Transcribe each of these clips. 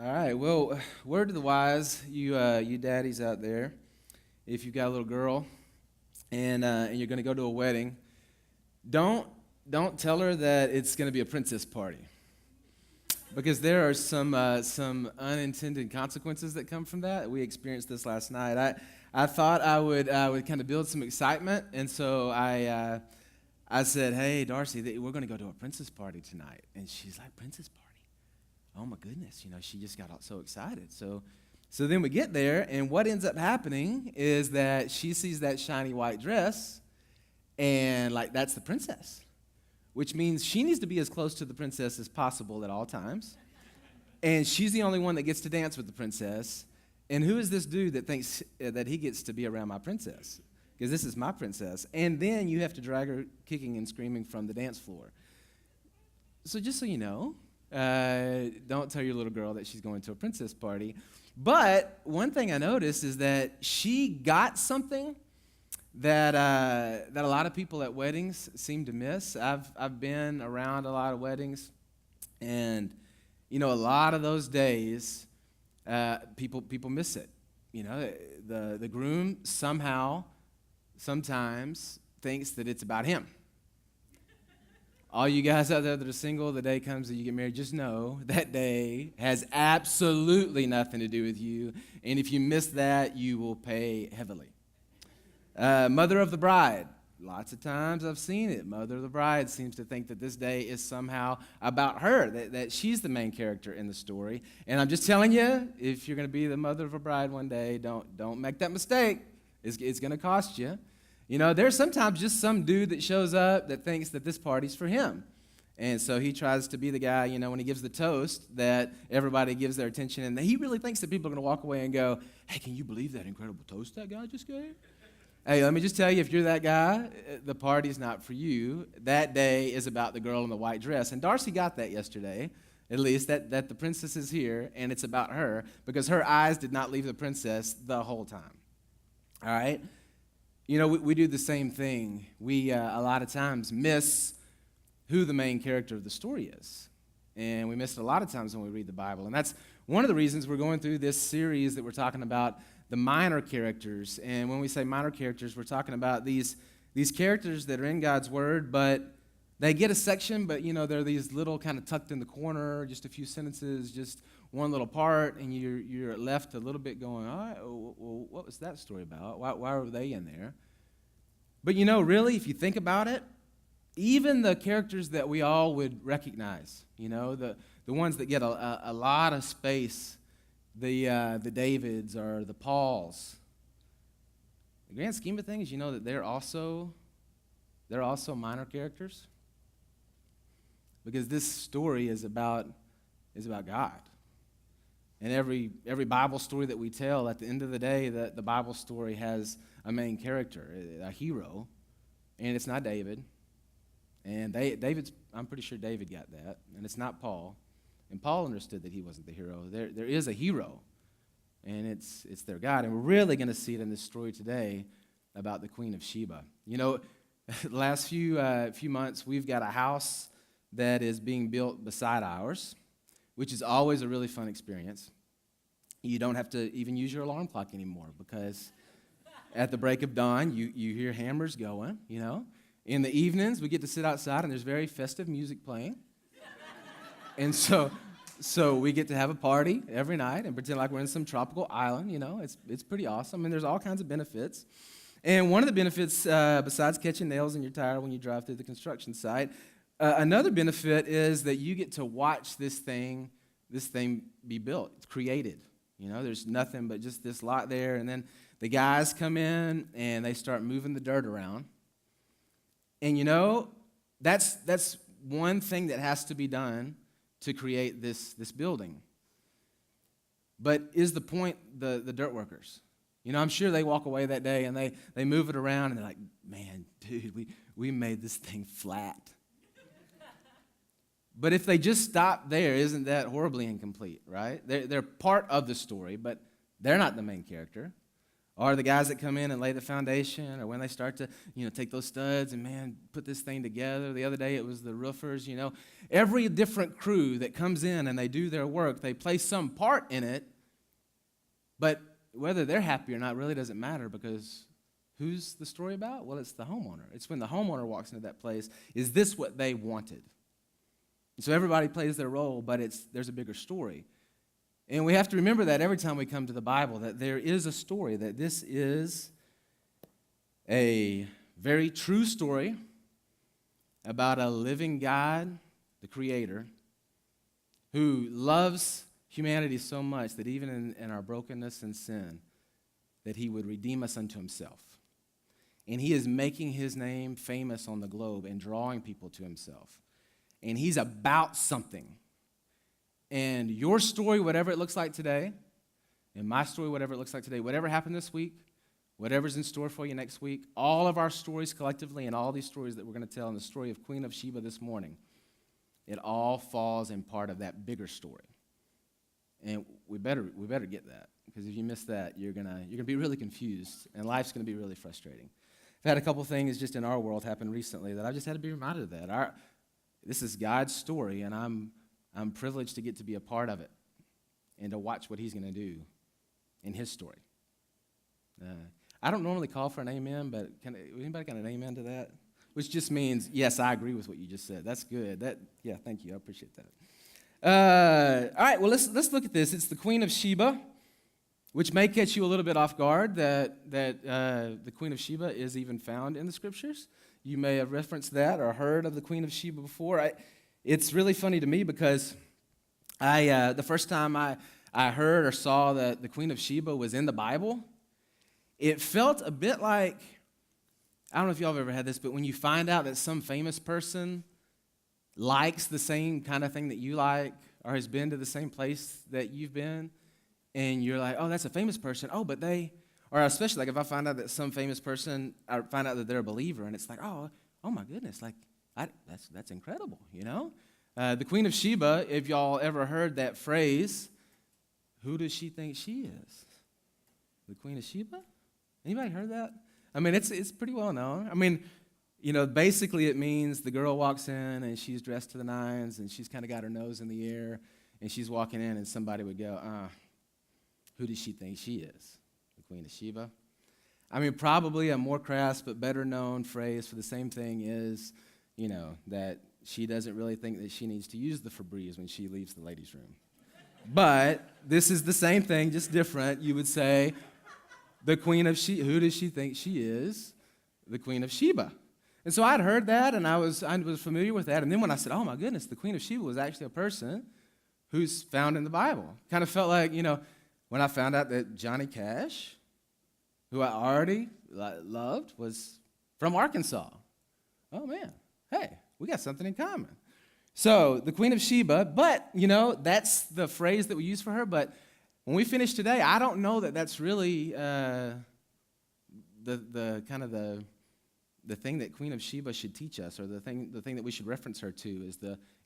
All right. Well, word to the wise, you daddies out there, if you've got a little girl and you're going to go to a wedding, don't don't tell her that it's going to be a princess party, because there are some unintended consequences that come from that. We experienced this last night. I thought I would kind of build some excitement, and so I said, "Hey, Darcy, we're going to go to a princess party tonight," and she's like, "Princess party? Oh my goodness!" She just got all so excited. So then we get there, and what ends up happening is that she sees that shiny white dress, and like that's the princess, which means she needs to be as close to the princess as possible at all times. And she's the only one that gets to dance with the princess. And who is this dude that thinks that he gets to be around my princess? Because this is my princess. And then you have to drag her kicking and screaming from the dance floor. So just so you know, don't tell your little girl that she's going to a princess party. But one thing I noticed is that she got something that a lot of people at weddings seem to miss. I've been around a lot of weddings, and a lot of those days, people miss it. The groom sometimes thinks that it's about him. All you guys out there that are single, the day comes that you get married, just know that day has absolutely nothing to do with you, and if you miss that, you will pay heavily. Mother of the bride. Lots of times I've seen it. Mother of the bride seems to think that this day is somehow about her, that she's the main character in the story. And I'm just telling you, if you're going to be the mother of a bride one day, don't make that mistake. It's going to cost you. There's sometimes just some dude that shows up that thinks that this party's for him. And so he tries to be the guy, when he gives the toast, that everybody gives their attention. And he really thinks that people are going to walk away and go, "Hey, can you believe that incredible toast that guy just gave?" Hey, let me just tell you, if you're that guy, the party's not for you. That day is about the girl in the white dress. And Darcy got that yesterday, at least, that the princess is here, and it's about her, because her eyes did not leave the princess the whole time. All right? We do the same thing. We, a lot of times, miss who the main character of the story is. And we miss it a lot of times when we read the Bible. And that's one of the reasons we're going through this series that we're talking about the minor characters. And when we say minor characters, we're talking about these characters that are in God's Word, but they get a section, but they're these little kind of tucked in the corner, just a few sentences, just one little part, and you're left a little bit going, all right, well, what was that story about? Why were they in there? But really, if you think about it, even the characters that we all would recognize, the ones that get a lot of space, the Davids or the Pauls, the grand scheme of things, that they're also minor characters, because this story is about God. And every Bible story that we tell, at the end of the day, the Bible story has a main character, a hero, and it's not David. And I'm pretty sure David got that, and it's not Paul. And Paul understood that he wasn't the hero. There is a hero, and it's their God. And we're really going to see it in this story today about the Queen of Sheba. The last few months, we've got a house that is being built beside ours, which is always a really fun experience. You don't have to even use your alarm clock anymore, because at the break of dawn, you hear hammers going, In the evenings, we get to sit outside, and there's very festive music playing. And so we get to have a party every night and pretend like we're in some tropical island. It's pretty awesome, and there's all kinds of benefits. And one of the benefits, besides catching nails in your tire when you drive through the construction site, another benefit is that you get to watch this thing be built. It's created. There's nothing but just this lot there, and then the guys come in and they start moving the dirt around. And that's one thing that has to be done to create this building. But is the point the dirt workers? I'm sure they walk away that day and they move it around and they're like, "Man, dude, we made this thing flat." But if they just stop there, isn't that horribly incomplete, right? They're part of the story, but they're not the main character. or the guys that come in and lay the foundation, or when they start to, take those studs and, man, put this thing together. The other day it was the roofers, Every different crew that comes in and they do their work, they play some part in it, but whether they're happy or not really doesn't matter, because who's the story about? Well, it's the homeowner. It's when the homeowner walks into that place, is this what they wanted? And so everybody plays their role, but there's a bigger story. And we have to remember that every time we come to the Bible, that there is a story, that this is a very true story about a living God, the Creator, who loves humanity so much that even in our brokenness and sin, that he would redeem us unto himself. And he is making his name famous on the globe and drawing people to himself. And he's about something. And your story, whatever it looks like today, and my story, whatever it looks like today, whatever happened this week, whatever's in store for you next week, all of our stories collectively and all these stories that we're going to tell, and the story of Queen of Sheba this morning, it all falls in part of that bigger story. And we better get that, because if you miss that, you're gonna be really confused, and life's gonna be really frustrating. I've had a couple things just in our world happen recently that I've just had to be reminded of that. This is God's story, and I'm privileged to get to be a part of it and to watch what he's going to do in his story. I don't normally call for an amen, but anybody got an amen to that? Which just means, yes, I agree with what you just said. That's good. Thank you. I appreciate that. All right, well, let's look at this. It's the Queen of Sheba, which may catch you a little bit off guard that the Queen of Sheba is even found in the Scriptures. You may have referenced that or heard of the Queen of Sheba before. It's really funny to me because the first time I heard or saw that the Queen of Sheba was in the Bible, it felt a bit like, I don't know if y'all have ever had this, but when you find out that some famous person likes the same kind of thing that you like or has been to the same place that you've been, and you're like, oh, that's a famous person. Oh, but or especially like if I find out that some famous person, I find out that they're a believer, and it's like, oh my goodness, like, that's incredible, The Queen of Sheba, if y'all ever heard that phrase, who does she think she is? The Queen of Sheba? Anybody heard that? I mean, it's pretty well known. I mean, basically it means the girl walks in and she's dressed to the nines and she's kind of got her nose in the air and she's walking in and somebody would go, who does she think she is? The Queen of Sheba? I mean, probably a more crass but better known phrase for the same thing is, that she doesn't really think that she needs to use the Febreze when she leaves the ladies' room. But this is the same thing, just different. You would say, the Queen of Sheba, who does she think she is? The Queen of Sheba. And so I'd heard that, and I was familiar with that. And then when I said, oh my goodness, the Queen of Sheba was actually a person who's found in the Bible. Kind of felt like, when I found out that Johnny Cash, who I already loved, was from Arkansas. Oh man, hey, we got something in common. So the Queen of Sheba, but, that's the phrase that we use for her. But when we finish today, I don't know that that's really the thing that Queen of Sheba should teach us, or the thing that we should reference her to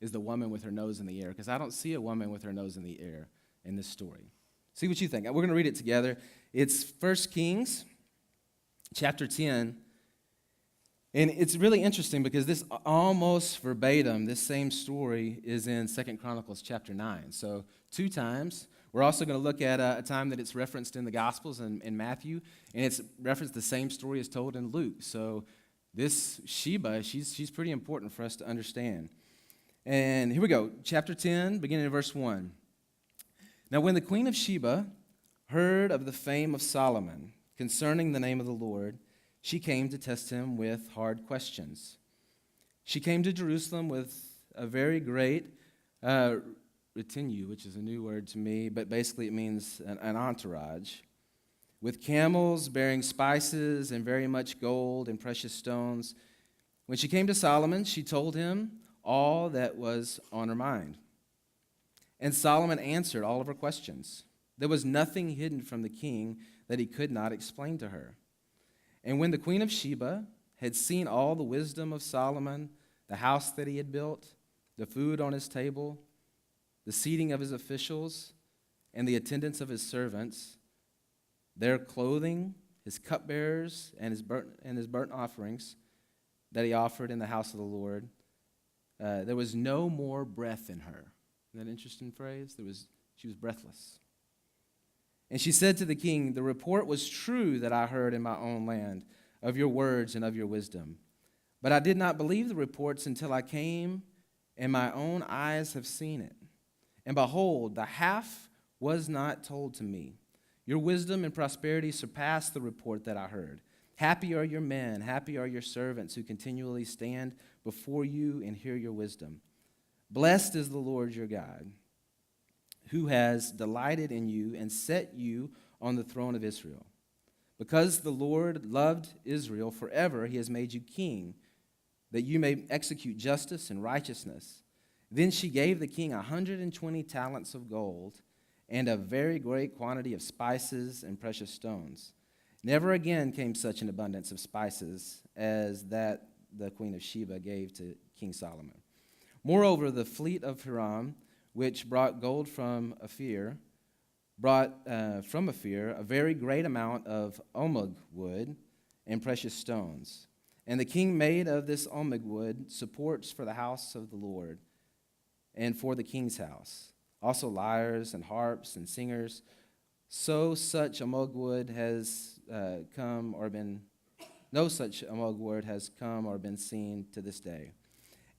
is the woman with her nose in the air, because I don't see a woman with her nose in the air in this story. See what you think. We're going to read it together. It's 1 Kings chapter 10. And it's really interesting because this almost verbatim, this same story is in 2 Chronicles chapter 9. So 2 times. We're also going to look at a time that it's referenced in the Gospels in Matthew, and it's referenced the same story as told in Luke. So this Sheba, she's pretty important for us to understand. And here we go, chapter 10, beginning in verse 1. Now when the Queen of Sheba heard of the fame of Solomon concerning the name of the Lord, she came to test him with hard questions. She came to Jerusalem with a very great retinue, which is a new word to me, but basically it means an entourage, with camels bearing spices and very much gold and precious stones. When she came to Solomon, she told him all that was on her mind. And Solomon answered all of her questions. There was nothing hidden from the king that he could not explain to her. And when the Queen of Sheba had seen all the wisdom of Solomon, the house that he had built, the food on his table, the seating of his officials, and the attendance of his servants, their clothing, his cupbearers, and his burnt offerings that he offered in the house of the Lord, there was no more breath in her. Isn't that an interesting phrase? She was breathless. And she said to the king, "The report was true that I heard in my own land of your words and of your wisdom. But I did not believe the reports until I came, and my own eyes have seen it. And behold, the half was not told to me. Your wisdom and prosperity surpass the report that I heard. Happy are your men, happy are your servants who continually stand before you and hear your wisdom. Blessed is the Lord your God, who has delighted in you and set you on the throne of Israel. Because the Lord loved Israel forever, he has made you king, that you may execute justice and righteousness." Then she gave the king 120 talents of gold and a very great quantity of spices and precious stones. Never again came such an abundance of spices as that the queen of Sheba gave to King Solomon. Moreover, the fleet of Hiram, which brought gold from Ophir, brought from Ophir a very great amount of omug wood and precious stones. And the king made of this omug wood supports for the house of the Lord and for the king's house, also lyres and harps and singers. So such omug wood has come or been, no such omug wood has come or been seen to this day.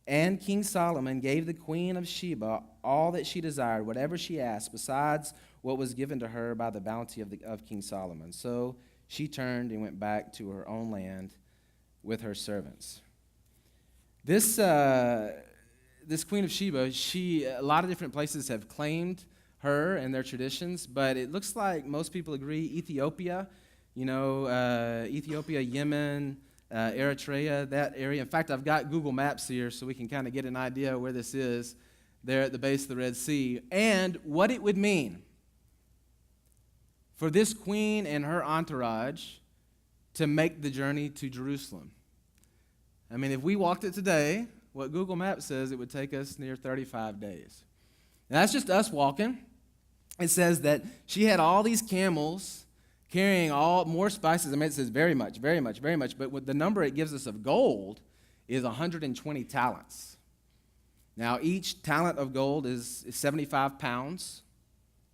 And King Solomon gave the queen of Sheba all that she desired, whatever she asked, besides what was given to her by the bounty of King Solomon. So she turned and went back to her own land with her servants. This queen of Sheba, a lot of different places have claimed her and their traditions, but it looks like most people agree Ethiopia, Ethiopia, Yemen, Eritrea, that area. In fact, I've got Google Maps here so we can kind of get an idea where this is, there at the base of the Red Sea, and what it would mean for this queen and her entourage to make the journey to Jerusalem. I mean, if we walked it today, what Google Maps says it would take us near 35 days. Now, that's just us walking. It says that she had all these camels carrying more spices. I mean, it says very much, very much, very much. But with the number it gives us of gold is 120 talents. Now, each talent of gold is 75 pounds.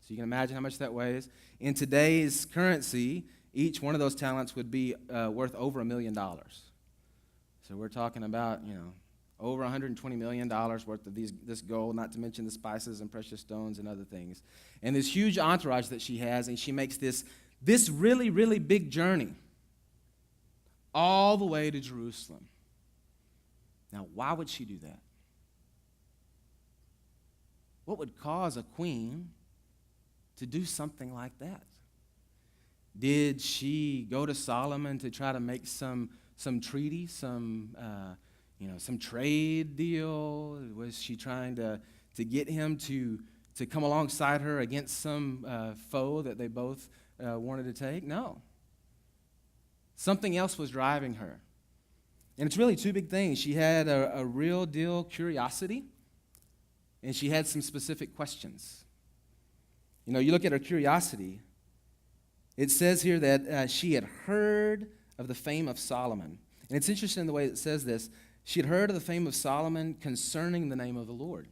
So you can imagine how much that weighs. In today's currency, each one of those talents would be worth over $1 million. So we're talking about, over $120 million worth of this gold, not to mention the spices and precious stones and other things. And this huge entourage that she has, and she makes this really, really big journey all the way to Jerusalem. Now, why would she do that? What would cause a queen to do something like that? Did she go to Solomon to try to make some treaty, some trade deal? Was she trying to get him to come alongside her against some foe that they both wanted to take? No. Something else was driving her. And it's really two big things. She had a real deal curiosity, and she had some specific questions. You look at her curiosity, it says here that she had heard of the fame of Solomon. And it's interesting the way it says this. She had heard of the fame of Solomon concerning the name of the Lord.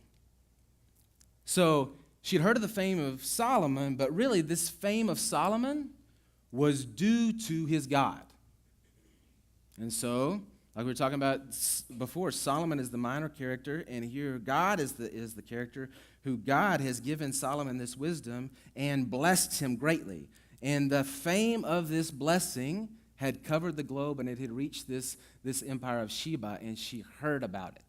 So she had heard of the fame of Solomon, but really this fame of Solomon was due to his God. And so, like we were talking about before, Solomon is the minor character, and here God is the character who God has given Solomon this wisdom and blessed him greatly. And the fame of this blessing had covered the globe, and it had reached this empire of Sheba, and she heard about it.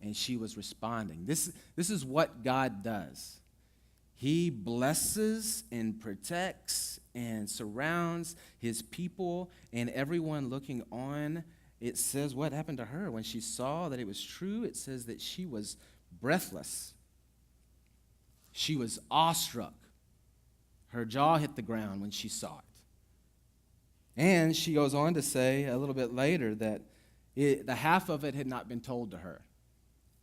And she was responding. This is what God does. He blesses and protects and surrounds his people and everyone looking on. It says what happened to her when she saw that it was true. It says that she was breathless. She was awestruck. Her jaw hit the ground when she saw it. And she goes on to say a little bit later that the half of it had not been told to her.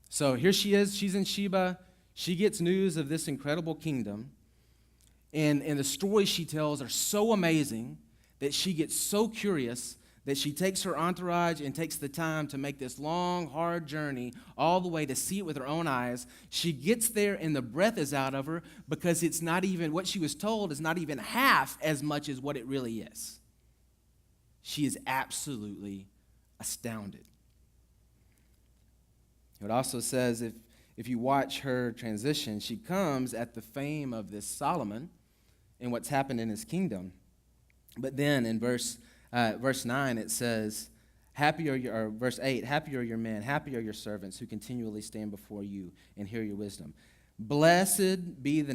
So here she is. She's in Sheba. She gets news of this incredible kingdom. And the stories she tells are so amazing that she gets so curious that she takes her entourage and takes the time to make this long, hard journey all the way to see it with her own eyes. She gets there and the breath is out of her because it's not even, what she was told is not even half as much as what it really is. She is absolutely astounded. It also says if you watch her transition, she comes at the fame of this Solomon and what's happened in his kingdom. But then in verse 9 it says, verse 8, happy are your men, happy are your servants who continually stand before you and hear your wisdom. Blessed be the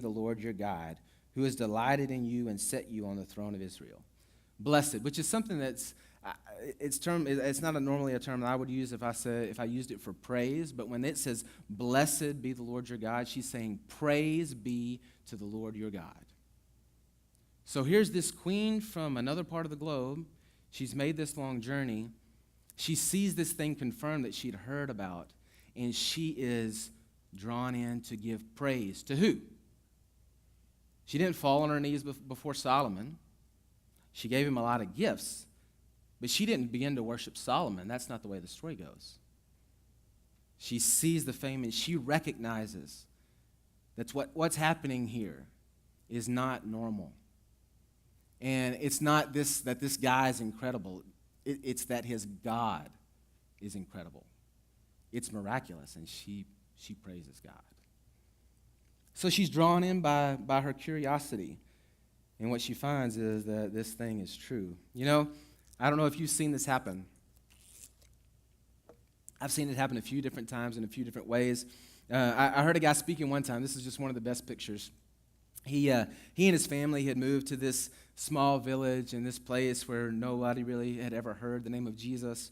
Lord your God, who has delighted in you and set you on the throne of Israel. Blessed, which is something that's it's not normally a term that I would use if I used it for praise, but when it says blessed be the Lord your God, she's saying praise be to the Lord your God. So here's this queen from another part of the globe. She's made this long journey. She sees this thing confirmed that she'd heard about, and she is drawn in to give praise to who? She didn't fall on her knees before Solomon. She gave him a lot of gifts, but she didn't begin to worship Solomon. That's not the way the story goes. She sees the fame, and she recognizes that what's happening here is not normal. And it's not that this guy is incredible. It's that his God is incredible. It's miraculous, and she praises God. So she's drawn in by her curiosity. And what she finds is that this thing is true. You know, I don't know if you've seen this happen. I've seen it happen a few different times in a few different ways. I heard a guy speaking one time. This is just one of the best pictures. He and his family had moved to this small village in this place where nobody really had ever heard the name of Jesus.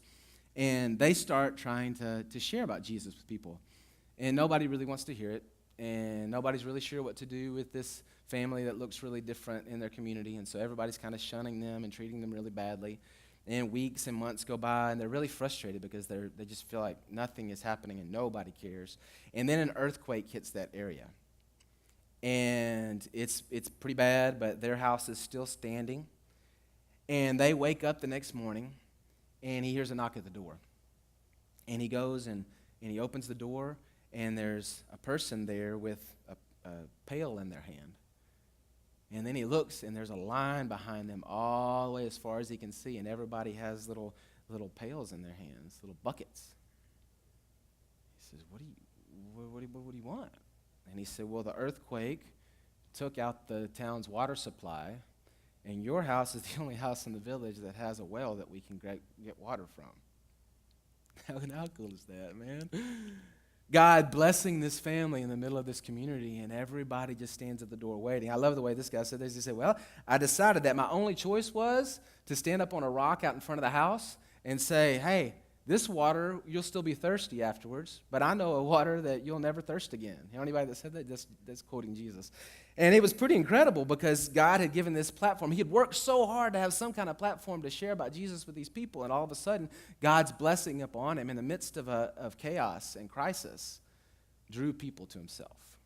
And they start trying to share about Jesus with people. And nobody really wants to hear it. And nobody's really sure what to do with this family that looks really different in their community. And so everybody's kind of shunning them and treating them really badly. And weeks and months go by, and they're really frustrated because they just feel like nothing is happening and nobody cares. And then an earthquake hits that area. And it's pretty bad, but their house is still standing. And they wake up the next morning, and he hears a knock at the door. And he goes and he opens the door, and there's a person there with a pail in their hand. And then he looks, and there's a line behind them all the way as far as he can see, and everybody has little pails in their hands, little buckets. He says, what do you want? And he said, well, the earthquake took out the town's water supply, and your house is the only house in the village that has a well that we can get water from. How cool is that, man? God blessing this family in the middle of this community, and everybody just stands at the door waiting. I love the way this guy said this. He said, well, I decided that my only choice was to stand up on a rock out in front of the house and say, hey, this water, you'll still be thirsty afterwards, but I know a water that you'll never thirst again. You know anybody that said that? That's quoting Jesus. And it was pretty incredible because God had given this platform. He had worked so hard to have some kind of platform to share about Jesus with these people, and all of a sudden, God's blessing upon him in the midst of chaos and crisis drew people to himself.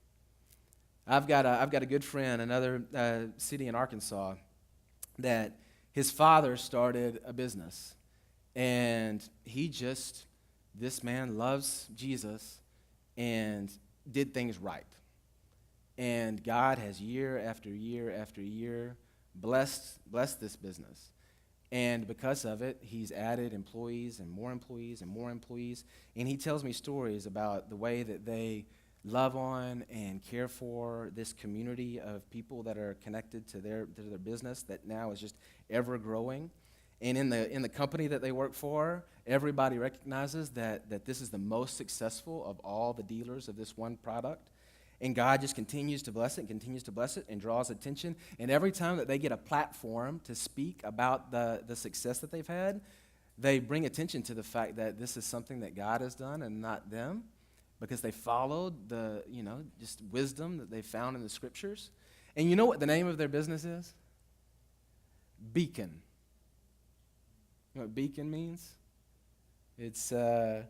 I've got a good friend, another city in Arkansas, that his father started a business. And this man loves Jesus and did things right. And God has year after year after year blessed this business. And because of it, he's added employees and more employees and more employees. And he tells me stories about the way that they love on and care for this community of people that are connected to their business that now is just ever growing. And in the company that they work for, everybody recognizes that this is the most successful of all the dealers of this one product. And God just continues to bless it and draws attention. And every time that they get a platform to speak about the success that they've had, they bring attention to the fact that this is something that God has done and not them, because they followed just wisdom that they found in the scriptures. And you know what the name of their business is? Beacon. You know what beacon means? It's a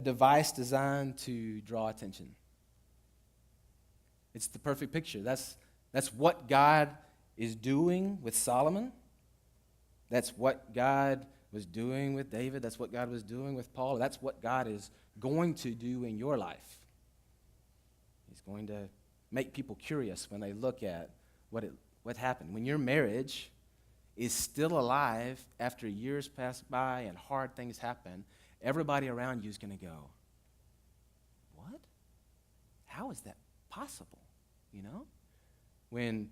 device designed to draw attention. It's the perfect picture. That's what God is doing with Solomon. That's what God was doing with David. That's what God was doing with Paul. That's what God is going to do in your life. He's going to make people curious when they look at what happened. When your marriage is still alive after years pass by and hard things happen, everybody around you is going to go, what? How is that possible? You know? When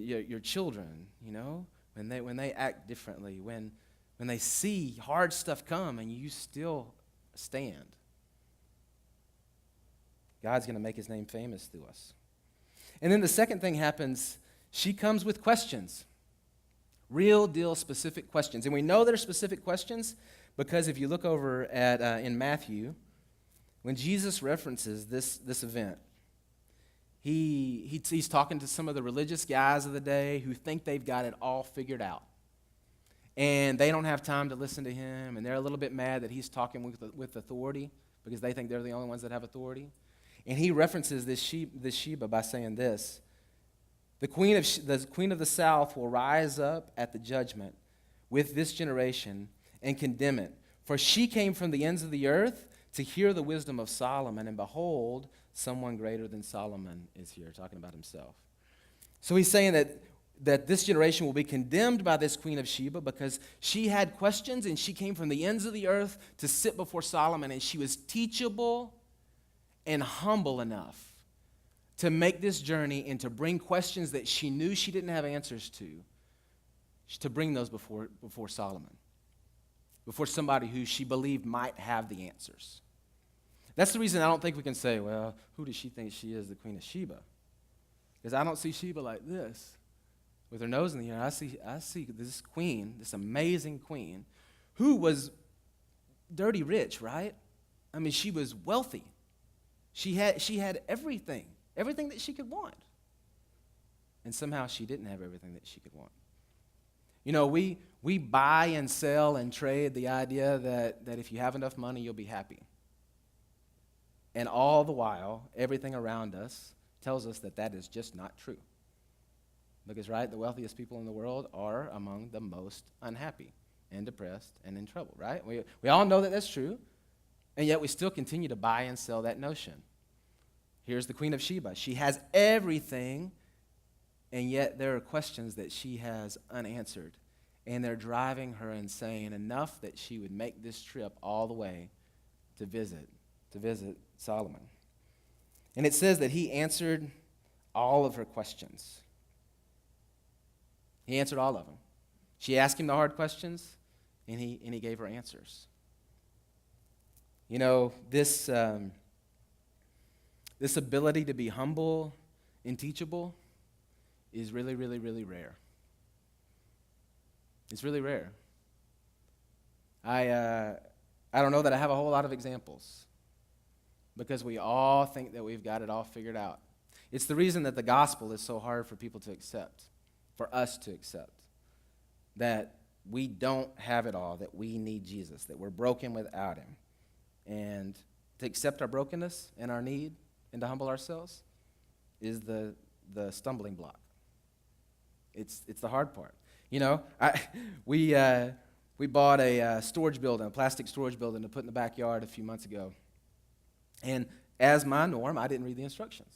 your children, you know, when they act differently, when they see hard stuff come and you still stand. God's going to make his name famous through us. And then the second thing happens, she comes with questions. Real deal specific questions. And we know they're specific questions because if you look over at in Matthew, when Jesus references this event, he's talking to some of the religious guys of the day who think they've got it all figured out. And they don't have time to listen to him, and they're a little bit mad that he's talking with authority because they think they're the only ones that have authority. And he references this Sheba by saying this: the queen of the south will rise up at the judgment with this generation and condemn it. For she came from the ends of the earth to hear the wisdom of Solomon, and behold, someone greater than Solomon is here, talking about himself. So he's saying that this generation will be condemned by this queen of Sheba because she had questions and she came from the ends of the earth to sit before Solomon, and she was teachable and humble enough to make this journey and to bring questions that she knew she didn't have answers to bring those before Solomon, before somebody who she believed might have the answers. That's the reason I don't think we can say, well, who does she think she is, the Queen of Sheba? Because I don't see Sheba like this, with her nose in the air. I see this queen, this amazing queen, who was dirty rich, right? I mean, she was wealthy. She had everything that she could want. And somehow she didn't have everything that she could want. You know, we buy and sell and trade the idea that if you have enough money, you'll be happy. And all the while, everything around us tells us that is just not true. Because, right, the wealthiest people in the world are among the most unhappy and depressed and in trouble, right? We all know that that's true, and yet we still continue to buy and sell that notion. Here's the Queen of Sheba. She has everything, and yet there are questions that she has unanswered. And they're driving her insane enough that she would make this trip all the way to visit Solomon. And it says that he answered all of her questions. He answered all of them. She asked him the hard questions, and he gave her answers. You know, this ability to be humble and teachable is really, really, really rare. It's really rare. I don't know that I have a whole lot of examples because we all think that we've got it all figured out. It's the reason that the gospel is so hard for people to accept, for us to accept, that we don't have it all, that we need Jesus, that we're broken without him. And to accept our brokenness and our need and to humble ourselves is the stumbling block. It's the hard part. You know, we bought a storage building, a plastic storage building to put in the backyard a few months ago. And as my norm, I didn't read the instructions.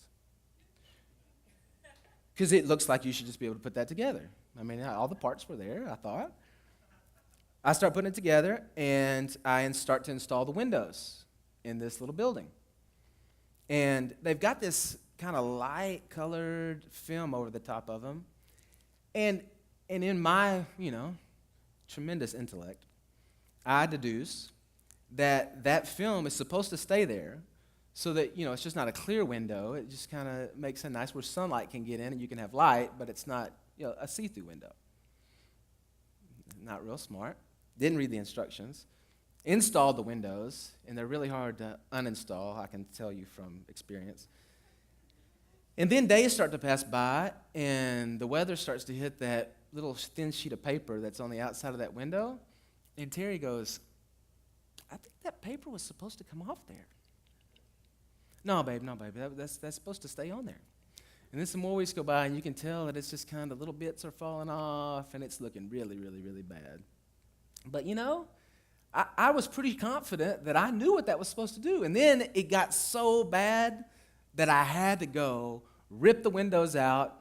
Because it looks like you should just be able to put that together. I mean, all the parts were there, I thought. I start putting it together, and I start to install the windows in this little building. And they've got this kind of light-colored film over the top of them. And in my, tremendous intellect, I deduce that film is supposed to stay there so that, it's just not a clear window. It just kind of makes it nice where sunlight can get in and you can have light, but it's not, a see-through window. Not real smart. Didn't read the instructions. Installed the windows, and they're really hard to uninstall, I can tell you from experience. And then days start to pass by, and the weather starts to hit that little thin sheet of paper that's on the outside of that window. And Terry goes, I think that paper was supposed to come off there. No, babe, that's supposed to stay on there. And then some more weeks go by, and you can tell that it's just kind of little bits are falling off, and it's looking really, really, really bad. But I was pretty confident that I knew what that was supposed to do. And then it got so bad that I had to go rip the windows out.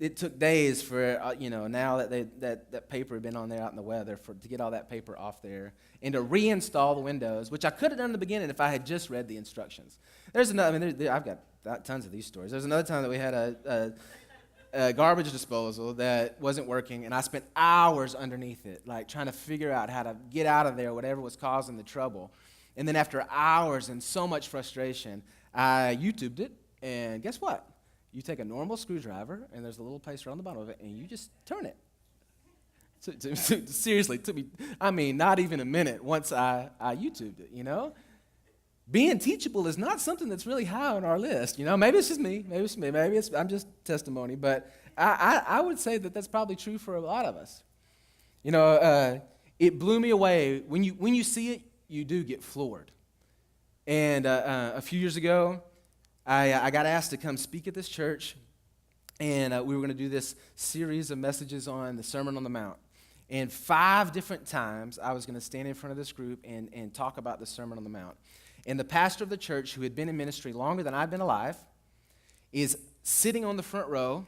It took days for, now that that paper had been on there out in the weather, to get all that paper off there and to reinstall the windows, which I could have done in the beginning if I had just read the instructions. There's another, I've got tons of these stories. There's another time that we had a garbage disposal that wasn't working, and I spent hours underneath it, like trying to figure out how to get out of there, whatever was causing the trouble. And then after hours and so much frustration, I YouTubed it, and guess what? You take a normal screwdriver, and there's a little place around the bottom of it, and you just turn it. Seriously, it took me, not even a minute once I YouTubed it, Being teachable is not something that's really high on our list. Maybe it's just me. Maybe I'm just testimony. But I would say that that's probably true for a lot of us. It blew me away. When you see it, you do get floored. And a few years ago, I got asked to come speak at this church, and we were going to do this series of messages on the Sermon on the Mount. And 5 different times, I was going to stand in front of this group and talk about the Sermon on the Mount. And the pastor of the church, who had been in ministry longer than I've been alive, is sitting on the front row.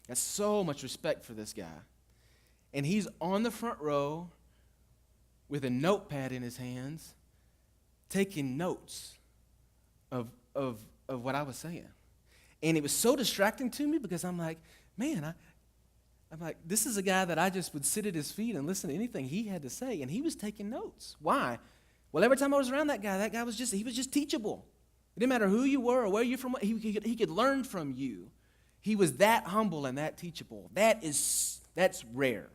I have so much respect for this guy. And he's on the front row with a notepad in his hands, taking notes of what I was saying. And it was so distracting to me because I'm like, man, this is a guy that I just would sit at his feet and listen to anything he had to say, and he was taking notes. Why? Well, every time I was around that guy was just teachable. It didn't matter who you were or where you're from. He could learn from you. He was that humble and that teachable. That's rare.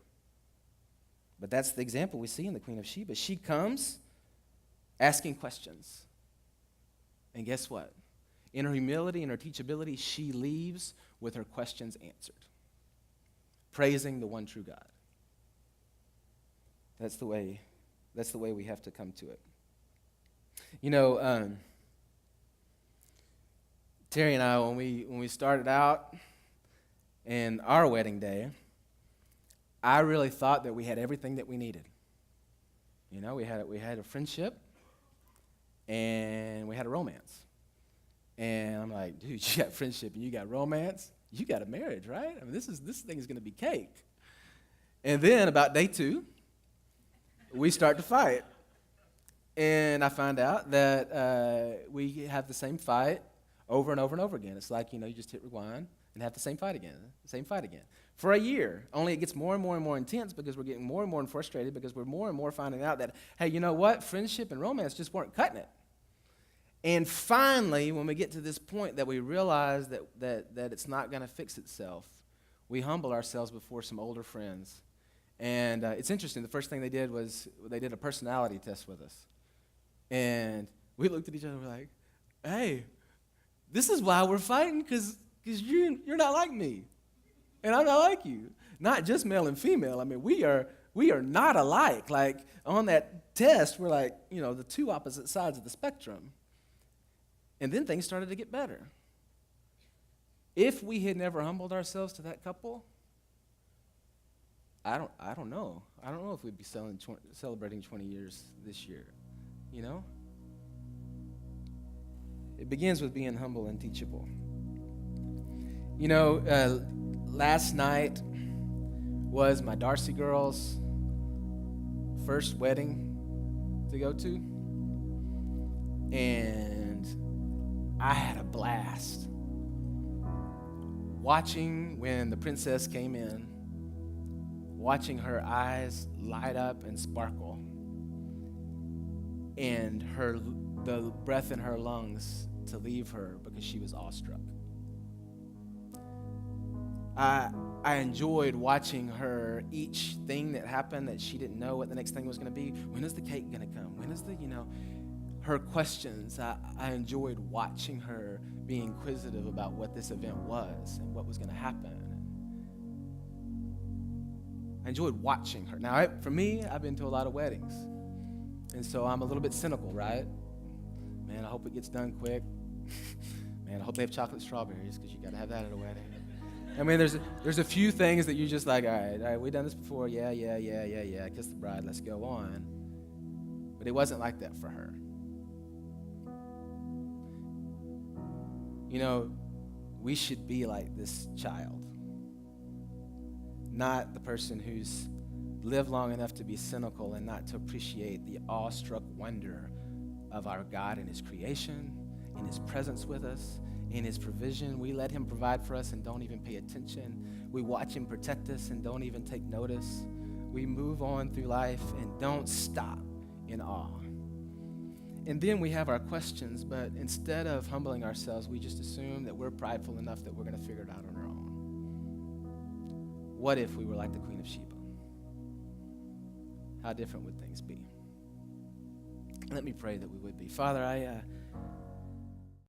But that's the example we see in the Queen of Sheba. She comes asking questions. And guess what? In her humility and her teachability, she leaves with her questions answered, praising the one true God. That's the way we have to come to it. Terry and I, when we started out in our wedding day, I really thought that we had everything that we needed. We had a friendship, and we had a romance. And I'm like, dude, you got friendship and you got romance, you got a marriage, right? I mean, this thing is going to be cake. And then about day 2, we start to fight. And I find out that we have the same fight over and over and over again. It's like, you just hit rewind and have the same fight again. For a year. Only it gets more and more and more intense because we're getting more and more frustrated because we're more and more finding out that, hey, you know what? Friendship and romance just weren't cutting it. And finally, when we get to this point that we realize that it's not going to fix itself, we humble ourselves before some older friends. And it's interesting. The first thing they did was they did a personality test with us. And we looked at each other and we're like, hey, this is why we're fighting, because you're not like me. And I'm not like you. Not just male and female. I mean, we are not alike. Like, on that test, we're like, the 2 opposite sides of the spectrum. And then things started to get better. If we had never humbled ourselves to that couple, I don't know. I don't know if we'd be celebrating 20 years this year. It begins with being humble and teachable. Last night was my Darcy girl's first wedding to go to, and I had a blast watching when the princess came in, watching her eyes light up and sparkle, and the breath in her lungs to leave her because she was awestruck. I enjoyed watching her, each thing that happened that she didn't know what the next thing was going to be. When is the cake going to come? When is her questions. I enjoyed watching her be inquisitive about what this event was and what was going to happen. I enjoyed watching her. Now, for me, I've been to a lot of weddings, and so I'm a little bit cynical, right? Man, I hope it gets done quick. And I hope they have chocolate strawberries because you got to have that at a wedding. I mean, there's a few things that you just like, all right, we've done this before. Yeah. Kiss the bride, let's go on. But it wasn't like that for her. You know, we should be like this child. Not the person who's lived long enough to be cynical and not to appreciate the awestruck wonder of our God and his creation, in his presence with us, in his provision. We let him provide for us and don't even pay attention. We watch him protect us and don't even take notice. We move on through life and don't stop in awe. And then we have our questions, but instead of humbling ourselves, we just assume that we're prideful enough that we're going to figure it out on our own. What if we were like the Queen of Sheba? How different would things be? Let me pray that we would be. Father, I